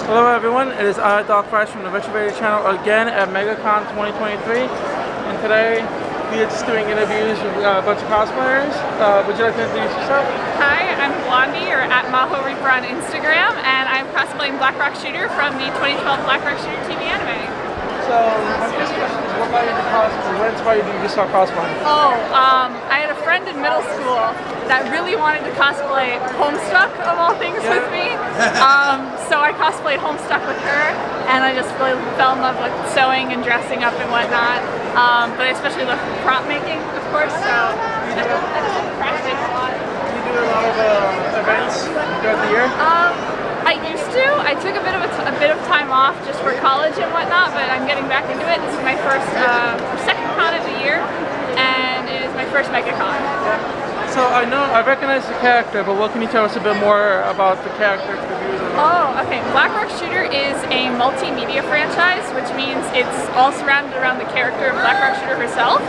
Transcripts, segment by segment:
Hello everyone, it is Doc Fresh from the Retrovator channel again at MegaCon 2023, and today we are just doing interviews with a bunch of cosplayers. Would you like to introduce yourself? Hi, I'm Blondie, or at Maho Reaper on Instagram, and I'm cosplaying Black Rock Shooter from the 2012 Black Rock Shooter TV anime. So, my first question is, what got you into cosplay? What inspired you to start cosplaying? I had a friend in middle school that really wanted to cosplay Homestuck, of all things, with me. So I cosplayed Homestuck with her, and I just really fell in love with sewing and dressing up and whatnot. But I especially love prop making, of course, so I just love prop making a lot. Do you do a lot of events throughout the year? I used to. I took a bit of time off just for college and whatnot, but I'm getting back into it. This is my second con of the year, and it is my first MegaCon. So I recognize the character, but what can you tell us a bit more about the character for the viewers? Oh, okay. Black Rock Shooter is a multimedia franchise, which means it's all surrounded around the character of Black Rock Shooter herself.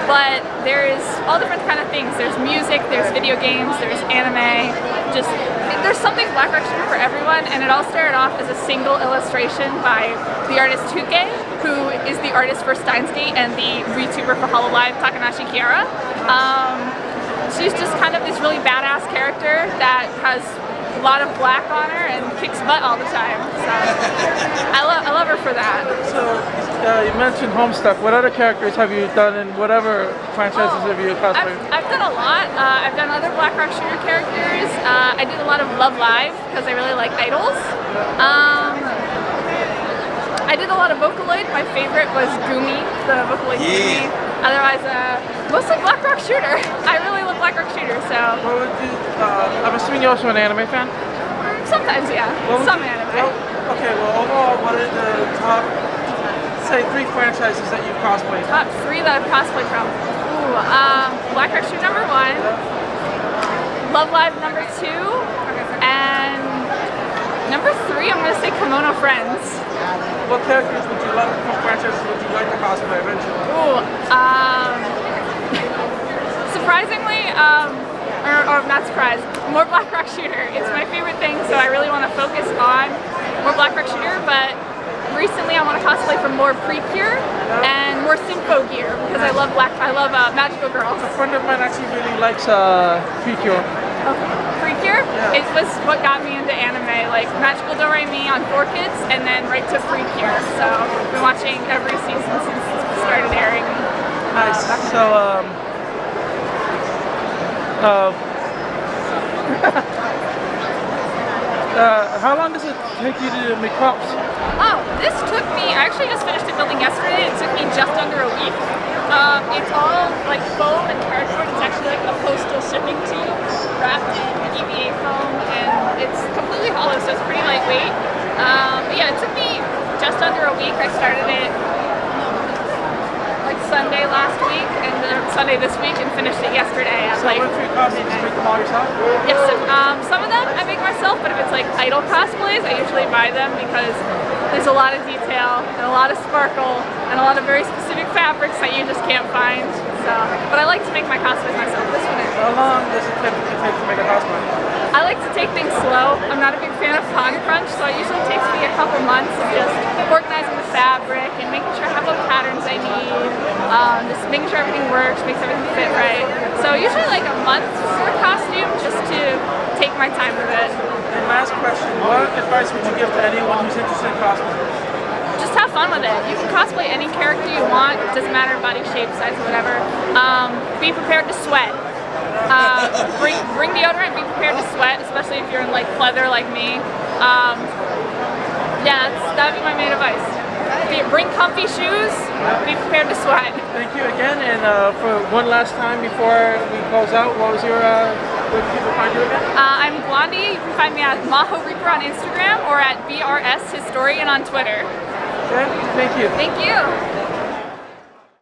But there is all different kind of things. There's music, there's video games, there's anime. There's something Black Rock Shooter for everyone, and it all started off as a single illustration by the artist Tuke, who is the artist for Steins Gate and the VTuber for Hololive, Takanashi Kiara. She's just kind of this really badass character that has a lot of black on her and kicks butt all the time. So I love her for that. So you mentioned Homestuck. What other characters have you done in whatever franchises have you cosplayed? I've done a lot. I've done other Black Rock Shooter characters. I did a lot of Love Live because I really like idols. I did a lot of Vocaloid. My favorite was Gumi, the Vocaloid Gumi. Otherwise, mostly Black Rock Shooter. I really love Black Rock Shooter, so. What would you, I'm assuming you're also an anime fan? Sometimes, yeah. Some anime. Well, overall, what are the top, say, 3 franchises that you've cosplayed? Top 3 that I've cosplayed from. Ooh, Black Rock Shooter number 1, Love Live number 2, and number 3, I'm gonna say Kimono Friends. What characters would you like, what franchises would you like to cosplay eventually? Ooh, surprisingly, or not surprised, more Black Rock Shooter. It's my favorite thing, so I really want to focus on more Black Rock Shooter, but recently I want to cosplay for more Precure and more Sympho gear, because I love magical girls. A friend of mine actually really likes Precure. Precure? Yeah. It was what got me into anime, like Magical Do-Re-Mi on 4Kids, and then right to Precure. So I've been watching every season since it started airing. Nice. How long does it take you to make props? Oh, this took me, I actually just finished it building yesterday. It took me just under a week. It's all like foam and cardboard. It's actually like a postal shipping tube wrapped in EVA foam, and it's completely hollow, so it's pretty lightweight. But yeah, it took me just under a week. I started it like Sunday last week, and Sunday this week, and finished it yesterday. So what for your costumes, you make them all yourself? Yes, some of them I make myself, but if it's like idol cosplays, I usually buy them because there's a lot of detail and a lot of sparkle and a lot of very specific fabrics that you just can't find. So, but I like to make my cosplays myself. This one is. How long does it typically take to make a cosplay? I like to take things slow. I'm not a big fan of time crunch, so it usually takes me a couple months of just organizing the fabric and making sure I have what patterns I need, just making sure everything works, makes everything fit right. So usually like a month for a costume, just to take my time with it. And last question, what advice would you give to anyone who's interested in cosplay? Just have fun with it. You can cosplay any character you want. It doesn't matter body shape, size, whatever. Be prepared to sweat. Bring deodorant. Be prepared to sweat, especially if you're in like pleather like me. Yeah, that'd be my main advice. Bring comfy shoes. Be prepared to sweat. Thank you again, and for one last time before we close out, what was your? Where can people find you again? I'm Blondie. You can find me at Maho Reaper on Instagram or at BRS Historian on Twitter. Okay, thank you. Thank you.